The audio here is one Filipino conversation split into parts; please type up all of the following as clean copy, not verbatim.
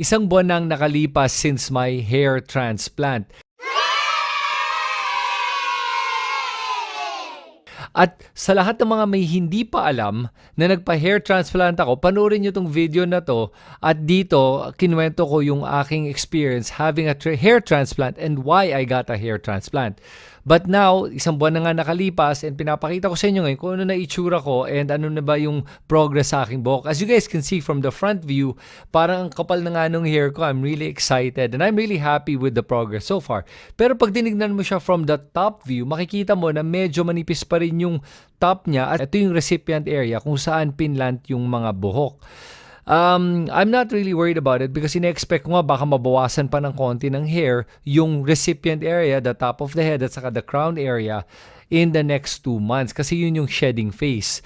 Isang buwan nang nakalipas since my hair transplant. At sa lahat ng mga may hindi pa alam na nagpa-hair transplant ako, panoorin nyo tong video na to at dito kinuwento ko yung aking experience having a hair transplant and why I got a hair transplant. But now, isang buwan na nga nakalipas and pinapakita ko sa inyo ngayon kung ano na itsura ko and ano na ba yung progress sa aking buhok. As you guys can see from the front view, parang ang kapal na nga nung hair ko. I'm really excited and I'm really happy with the progress so far. Pero pag tinignan mo siya from the top view, makikita mo na medyo manipis pa rin yung top niya at ito yung recipient area kung saan pinlant yung mga buhok. I'm not really worried about it because ina-expect ko nga baka mabawasan pa ng konti ng hair yung recipient area, the top of the head at saka the crown area in the next 2 months kasi yun yung shedding phase.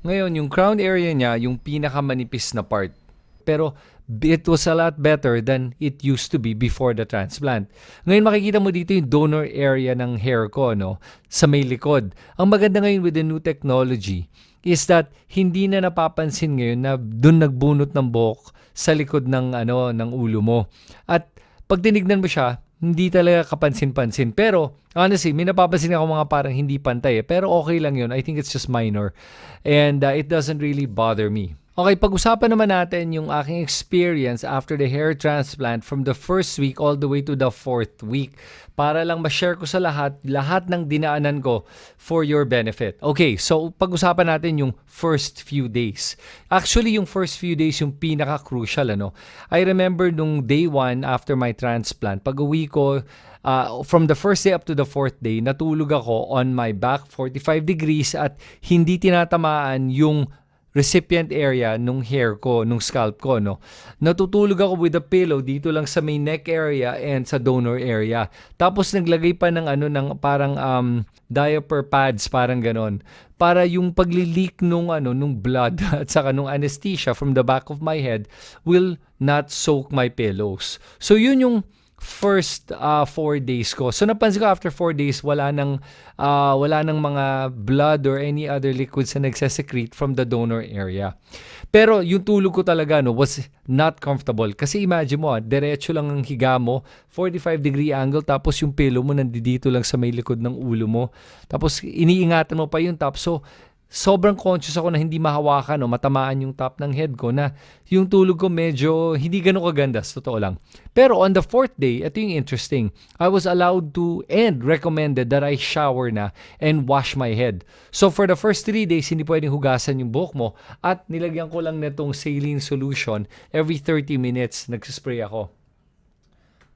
Ngayon, yung crown area niya, yung pinakamanipis na part. Pero it was a lot better than it used to be before the transplant. Ngayon makikita mo dito yung donor area ng hair ko, no, sa may likod. Ang maganda ngayon with the new technology is that hindi na napapansin ngayon na doon nagbunot ng buhok sa likod ng ng ulo mo. At pag tinignan mo siya, hindi talaga kapansin-pansin. Pero honestly, may napapansin ako mga parang hindi pantay Pero okay lang yun. I think it's just minor. And it doesn't really bother me. Okay, pag-usapan naman natin yung aking experience after the hair transplant from the first week all the way to the 4th week para lang ma-share ko sa lahat ng dinaanan ko for your benefit. Okay, so pag-usapan natin yung first few days. Actually, yung first few days yung pinaka-crucial. I remember nung day 1 after my transplant, pag-uwi ko, from the first day up to the 4th day, natulog ako on my back 45 degrees at hindi tinatamaan yung recipient area nung hair ko, nung scalp ko, no. Natutulog ako with a pillow dito lang sa may neck area and sa donor area. Tapos naglagay pa ng ng parang diaper pads, parang ganon. Para yung pagli-leak nung blood at saka nung anesthesia from the back of my head will not soak my pillows. So yun yung first 4 days ko. So napansin ko after 4 days wala nang mga blood or any other liquids na nagsesecrete from the donor area. Pero yung tulog ko talaga was not comfortable kasi imagine mo diretso lang ang higa mo, 45-degree angle tapos yung pillow mo nandito lang sa may likod ng ulo mo. Tapos iniingatan mo pa yung top. So sobrang conscious ako na hindi mahawakan o matamaan yung top ng head ko na yung tulog ko medyo hindi ganun kaganda, totoo lang. Pero on the 4th day, ito yung interesting. I was allowed to and recommended that I shower na and wash my head. So for the first 3 days, hindi pwedeng hugasan yung buhok mo at nilagyan ko lang netong saline solution every 30 minutes nagsispray ako.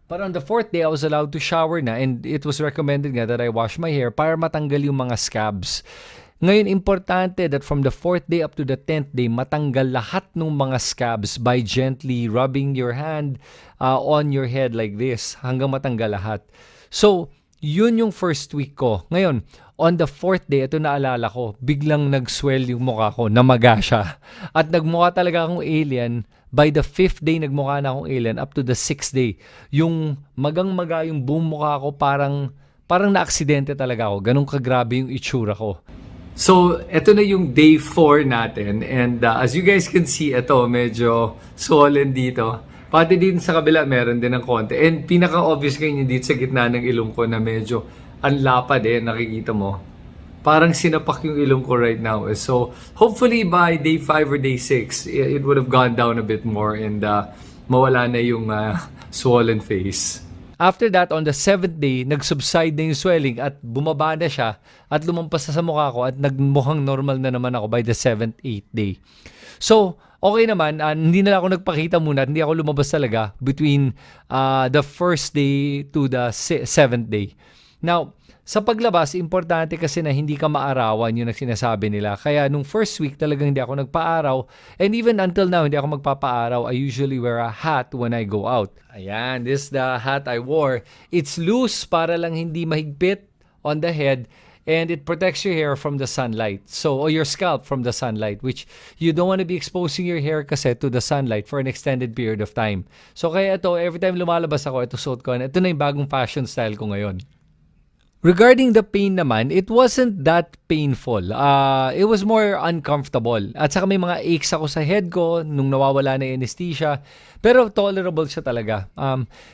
But on the 4th day, I was allowed to shower na and it was recommended nga that I wash my hair para matanggal yung mga scabs. Ngayon, importante that from the 4th day up to the 10th day, matanggal lahat ng mga scabs by gently rubbing your hand on your head like this hanggang matanggal lahat. So, yun yung first week ko. Ngayon, on the 4th day, ito naalala ko, biglang nag-swell yung mukha ko, namaga siya. At nagmukha talaga akong alien. By the 5th day, nagmukha na akong alien up to the 6th day. Yung magang-maga yung buong mukha ko, parang na-aksidente talaga ako. Ganun kagrabe yung itsura ko. So, ito na yung day 4 natin and as you guys can see, ito medyo swollen dito. Pati din sa kabila meron din ng konti. And pinaka-obvious kayo dito sa gitna ng ilong ko na medyo anlapad nakikita mo. Parang sinapak yung ilong ko right now. So, hopefully by day 5 or day 6, it would have gone down a bit more and mawala na yung swollen face. After that, on the 7th day, nag-subside na yung swelling at bumaba na siya at lumampas na sa mukha ko at nagmukhang normal na naman ako by the 7th, 8th day. So, okay naman. Hindi na ako nagpakita muna at hindi ako lumabas talaga between the 1st day to the 7th day. Now, sa paglabas, importante kasi na hindi ka maarawan yung sinasabi nila. Kaya nung first week talagang hindi ako nagpaaraw. And even until now, hindi ako magpapaaraw. I usually wear a hat when I go out. Ayan, this is the hat I wore. It's loose para lang hindi mahigpit on the head. And it protects your hair from the sunlight. So, or your scalp from the sunlight. Which you don't want to be exposing your hair kasi to the sunlight for an extended period of time. So, kaya ito, every time lumalabas ako, ito suot ko. Ito na yung bagong fashion style ko ngayon. Regarding the pain naman, it wasn't that painful. It was more uncomfortable. At saka may mga aches ako sa head ko nung nawawala na yung anesthesia. Pero tolerable siya talaga.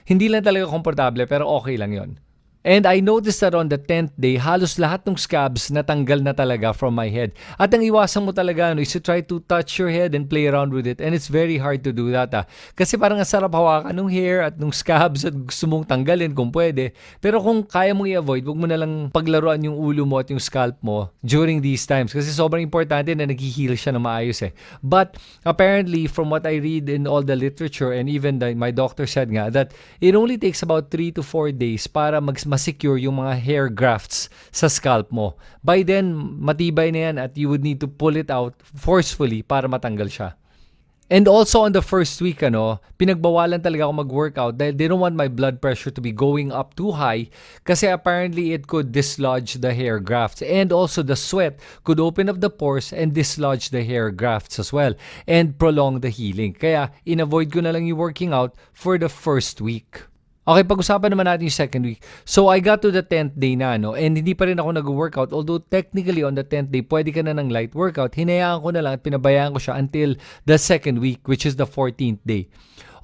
Hindi lang talaga komportable pero okay lang yon. And I noticed that on the 10th day, halos lahat ng scabs natanggal na talaga from my head. At ang iwasan mo talaga is to try to touch your head and play around with it. And it's very hard to do that. Kasi parang ang sarap hawakan ng hair at ng scabs at gusto mong tanggalin kung pwede. Pero kung kaya mong i-avoid, huwag mo na lang paglaruan yung ulo mo at yung scalp mo during these times. Kasi sobrang importante na nag-heal siya na maayos eh. But apparently, from what I read in all the literature and even my doctor said nga that it only takes about 3 to 4 days para ma-secure yung mga hair grafts sa scalp mo. By then, matibay na yan at you would need to pull it out forcefully para matanggal siya. And also on the first week, pinagbawalan talaga ako mag-workout dahil they don't want my blood pressure to be going up too high kasi apparently it could dislodge the hair grafts. And also the sweat could open up the pores and dislodge the hair grafts as well and prolong the healing. Kaya in-avoid ko na lang yung working out for the first week. Okay, pag-usapan naman natin yung second week. So, I got to the 10th day na, and hindi pa rin ako nag-workout. Although, technically, on the 10th day, pwede ka na ng light workout. Hinayaan ko na lang at pinabayaan ko siya until the second week, which is the 14th day.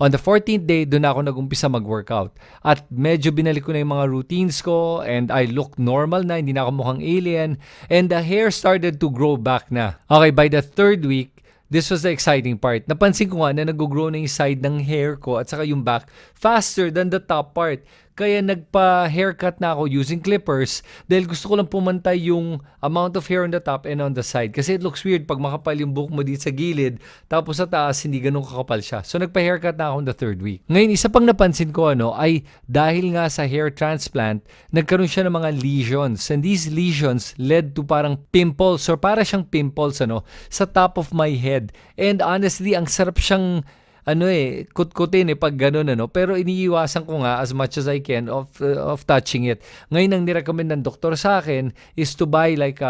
On the 14th day, doon ako nag-umpisa mag-workout. At medyo binalik ko na yung mga routines ko and I looked normal na, hindi na ako mukhang alien. And the hair started to grow back na. Okay, by the third week, this was the exciting part. Napansin ko nga na nag-grow na yung side ng hair ko at saka yung back faster than the top part. Kaya nagpa-haircut na ako using clippers dahil gusto ko lang pumantay yung amount of hair on the top and on the side. Kasi it looks weird pag makapal yung buhok mo dito sa gilid tapos sa taas hindi ganun kakapal siya. So nagpa-haircut na ako on the third week. Ngayon, isa pang napansin ko ay dahil nga sa hair transplant, nagkaroon siya ng mga lesions. And these lesions led to parang pimples or para siyang pimples sa top of my head. And honestly, ang sarap siyang kut-kutin pag ganun pero iniiwasan ko nga as much as I can of touching it. Ngayon ang nirecommend ng doktor sa akin is to buy like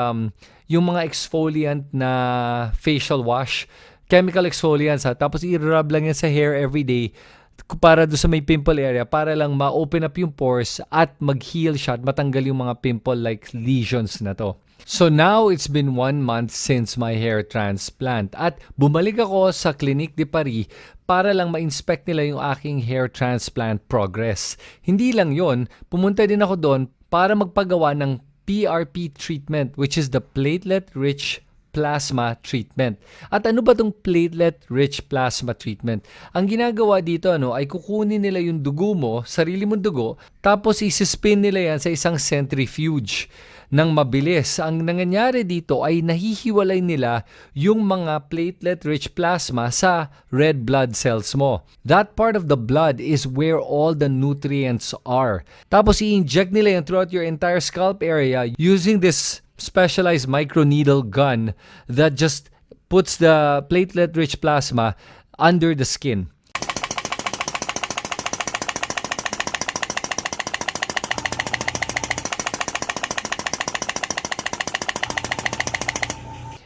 yung mga exfoliant na facial wash, chemical exfoliants tapos i-rub lang yan sa hair every day para do sa may pimple area para lang ma-open up yung pores at mag-heal siya at matanggal yung mga pimple like lesions na to. So now, it's been 1 month since my hair transplant at bumalik ako sa Clinique de Paris para lang ma-inspect nila yung aking hair transplant progress. Hindi lang yon, pumunta din ako doon para magpagawa ng PRP treatment which is the platelet-rich plasma treatment. At ano ba tong platelet-rich plasma treatment? Ang ginagawa dito ay kukunin nila yung dugo mo, sarili mong dugo, tapos isispin nila yan sa isang centrifuge ng mabilis. Ang nangyayari dito ay nahihiwalay nila yung mga platelet-rich plasma sa red blood cells mo. That part of the blood is where all the nutrients are. Tapos i-inject nila yan throughout your entire scalp area using this specialized microneedle gun that just puts the platelet-rich plasma under the skin.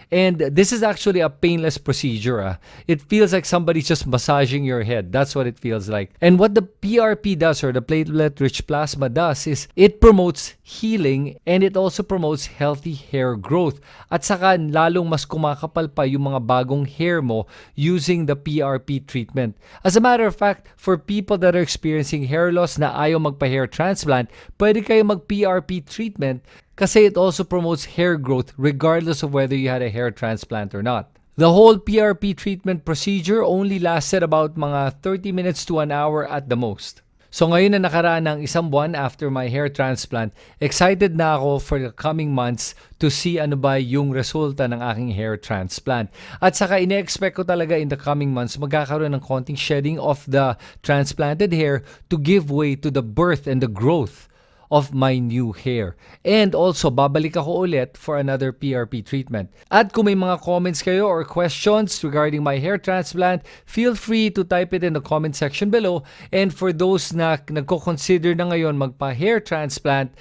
And this is actually a painless procedure. It feels like somebody's just massaging your head. That's what it feels like. And what the PRP does, or the platelet-rich plasma does, is it promotes healing and it also promotes healthy hair growth. At saka lalong mas kumakapal pa yung mga bagong hair mo using the PRP treatment. As a matter of fact, for people that are experiencing hair loss na ayaw magpa-hair transplant, pwede kayo mag-PRP treatment kasi it also promotes hair growth regardless of whether you had a hair transplant or not. The whole PRP treatment procedure only lasted about mga 30 minutes to an hour at the most. So ngayon na nakaraan ng 1 buwan after my hair transplant, excited na ako for the coming months to see ano ba yung resulta ng aking hair transplant. At saka ine-expect ko talaga in the coming months magkakaroon ng konting shedding of the transplanted hair to give way to the birth and the growth of my new hair. And also, babalik ako ulit for another PRP treatment. At kung may mga comments kayo or questions regarding my hair transplant, feel free to type it in the comment section below. And for those na nagko-consider na ngayon magpa-hair transplant,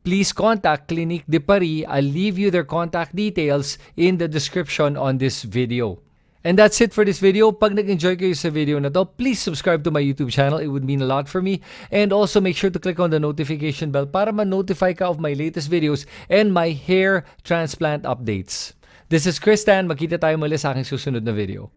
please contact Clinique de Paris. I'll leave you their contact details in the description on this video. And that's it for this video. Pag nag-enjoy kayo sa video na to, please subscribe to my YouTube channel. It would mean a lot for me. And also make sure to click on the notification bell para ma-notify ka of my latest videos and my hair transplant updates. This is Chris Tan. Magkita tayo muli sa aking susunod na video.